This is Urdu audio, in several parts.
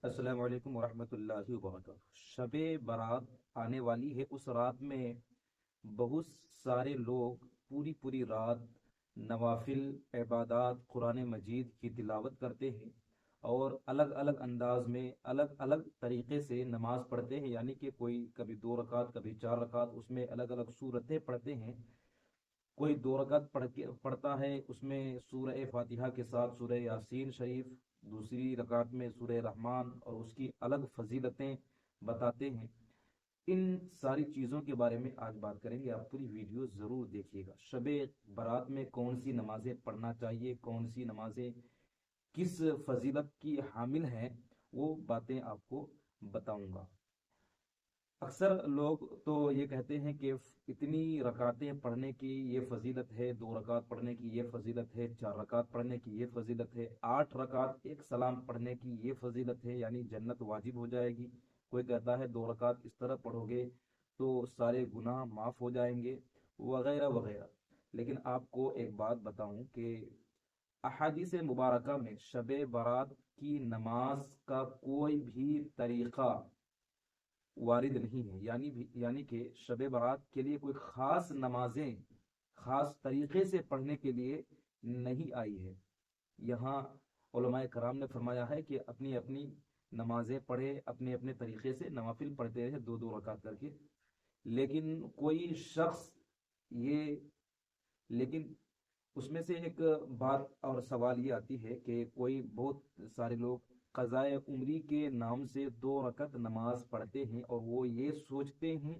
السلام علیکم ورحمۃ اللہ وبرکاتہ۔ شب برات آنے والی ہے، اس رات میں بہت سارے لوگ پوری پوری رات نوافل عبادات قرآن مجید کی تلاوت کرتے ہیں، اور الگ الگ انداز میں الگ الگ طریقے سے نماز پڑھتے ہیں، یعنی کہ کوئی کبھی 2 رکعت کبھی 4 رکعت، اس میں الگ الگ صورتیں پڑھتے ہیں۔ کوئی 2 رکعت پڑھتا ہے، اس میں سورہ فاتحہ کے ساتھ سورہ یاسین شریف، دوسری رکعت میں سورہ رحمان، اور اس کی الگ فضیلتیں بتاتے ہیں۔ ان ساری چیزوں کے بارے میں آج بات کریں گے، آپ پوری ویڈیو ضرور دیکھیے گا۔ شب برات میں کون سی نمازیں پڑھنا چاہیے، کون سی نمازیں کس فضیلت کی حامل ہیں، وہ باتیں آپ کو بتاؤں گا۔ اکثر لوگ تو یہ کہتے ہیں کہ اتنی رکعتیں پڑھنے کی یہ فضیلت ہے، 2 رکعت پڑھنے کی یہ فضیلت ہے، 4 رکعت پڑھنے کی یہ فضیلت ہے، 8 رکعت ایک سلام پڑھنے کی یہ فضیلت ہے، یعنی جنت واجب ہو جائے گی۔ کوئی کہتا ہے 2 رکعت اس طرح پڑھو گے تو سارے گناہ معاف ہو جائیں گے، وغیرہ وغیرہ۔ لیکن آپ کو ایک بات بتاؤں کہ احادیث مبارکہ میں شب برات کی نماز کا کوئی بھی طریقہ وارد نہیں ہے، یعنی کہ شب برات کے لیے کوئی خاص نمازیں خاص طریقے سے پڑھنے کے لیے نہیں آئی ہے۔ یہاں علماء کرام نے فرمایا ہے کہ اپنی اپنی نمازیں پڑھے، اپنے اپنے طریقے سے نوافل پڑھتے رہے، 2 2 رکعت کر کے۔ لیکن کوئی شخص یہ لیکن اس میں سے ایک بات اور سوال یہ آتی ہے کہ کوئی بہت سارے لوگ قضاء عمری کے نام سے 2 رکعت نماز پڑھتے ہیں، اور وہ یہ سوچتے ہیں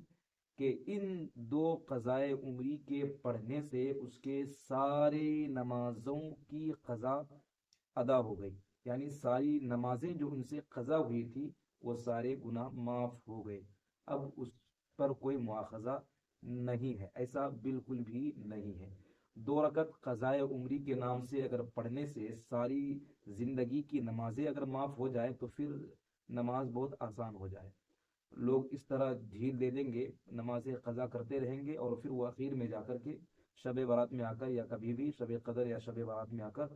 کہ ان 2 قضاء عمری کے پڑھنے سے اس کے سارے نمازوں کی قضا ادا ہو گئی، یعنی ساری نمازیں جو ان سے قضا ہوئی تھی وہ سارے گناہ معاف ہو گئے، اب اس پر کوئی مواخذہ نہیں ہے۔ ایسا بالکل بھی نہیں ہے۔ 2 رکعت قضاء عمری کے نام سے اگر پڑھنے سے ساری زندگی کی نمازیں اگر معاف ہو جائے تو پھر نماز بہت آسان ہو جائے۔ لوگ اس طرح ڈھیل دے دیں گے، نمازیں قضا کرتے رہیں گے، اور پھر وہ اخیر میں جا کر کے شب برات میں آ کر، یا کبھی بھی شب قدر یا شب برات میں آ کر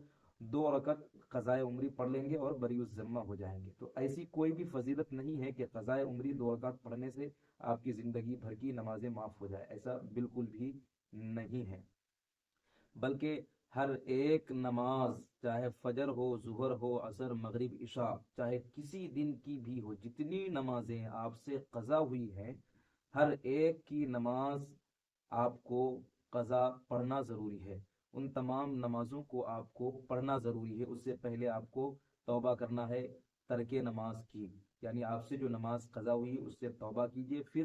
2 رکعت قضاء عمری پڑھ لیں گے اور بری الذمہ ہو جائیں گے۔ تو ایسی کوئی بھی فضیلت نہیں ہے کہ قضاء عمری 2 رکعت پڑھنے سے آپ کی زندگی بھر کی نمازیں معاف ہو جائے، ایسا بالکل بھی نہیں ہے۔ بلکہ ہر ایک نماز، چاہے فجر ہو، ظہر ہو، عصر، مغرب، عشاء، چاہے کسی دن کی بھی ہو، جتنی نمازیں آپ سے قضا ہوئی ہیں، ہر ایک کی نماز آپ کو قضا پڑھنا ضروری ہے۔ ان تمام نمازوں کو آپ کو پڑھنا ضروری ہے۔ اس سے پہلے آپ کو توبہ کرنا ہے ترک نماز کی، یعنی آپ سے جو نماز قضا ہوئی اس سے توبہ کیجئے، پھر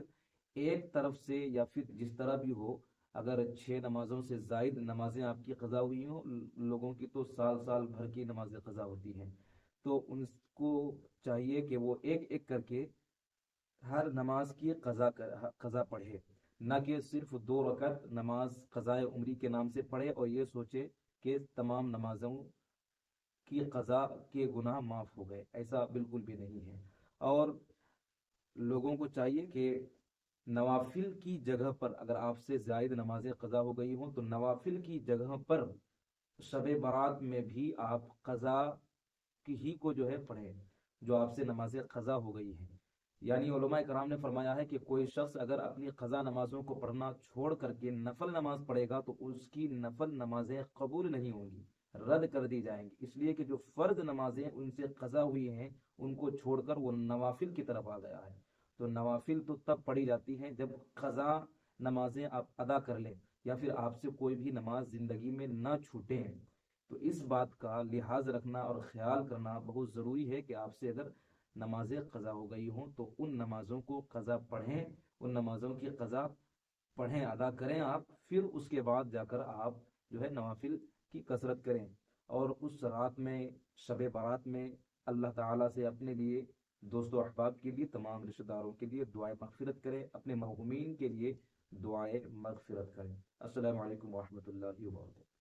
ایک طرف سے یا پھر جس طرح بھی ہو، اگر 6 نمازوں سے زائد نمازیں آپ کی قضا ہوئی ہوں، لوگوں کی تو سال سال بھر کی نمازیں قضا ہوتی ہیں، تو ان کو چاہیے کہ وہ ایک ایک کر کے ہر نماز کی قضا پڑھے، نہ کہ صرف 2 رکعت نماز قضاء عمری کے نام سے پڑھے اور یہ سوچے کہ تمام نمازوں کی قضا کے گناہ معاف ہو گئے، ایسا بالکل بھی نہیں ہے۔ اور لوگوں کو چاہیے کہ نوافل کی جگہ پر، اگر آپ سے زائد نمازیں قضا ہو گئی ہوں تو نوافل کی جگہ پر شب برات میں بھی آپ قضا کی ہی کو جو ہے پڑھیں، جو آپ سے نمازیں قضا ہو گئی ہیں۔ یعنی علماء کرام نے فرمایا ہے کہ کوئی شخص اگر اپنی قضا نمازوں کو پڑھنا چھوڑ کر کے نفل نماز پڑھے گا تو اس کی نفل نمازیں قبول نہیں ہوں گی، رد کر دی جائیں گی، اس لیے کہ جو فرض نمازیں ان سے قضا ہوئی ہیں ان کو چھوڑ کر وہ نوافل کی طرف آ گیا ہے۔ تو نوافل تو تب پڑھی جاتی ہیں جب قضا نمازیں آپ ادا کر لیں، یا پھر آپ سے کوئی بھی نماز زندگی میں نہ چھوٹے ہیں۔ تو اس بات کا لحاظ رکھنا اور خیال کرنا بہت ضروری ہے کہ آپ سے اگر نمازیں قضا ہو گئی ہوں تو ان نمازوں کو قضا پڑھیں، ان نمازوں کی قضا پڑھیں، ادا کریں آپ، پھر اس کے بعد جا کر آپ جو ہے نوافل کی کثرت کریں۔ اور اس رات میں، شب برات میں، اللہ تعالیٰ سے اپنے لیے، دوست و احباب کے لیے، تمام رشتہ داروں کے لیے دعائیں مغفرت کریں، اپنے مرحومین کے لیے دعائیں مغفرت کریں۔ السلام علیکم ورحمۃ اللہ وبرکاتہ۔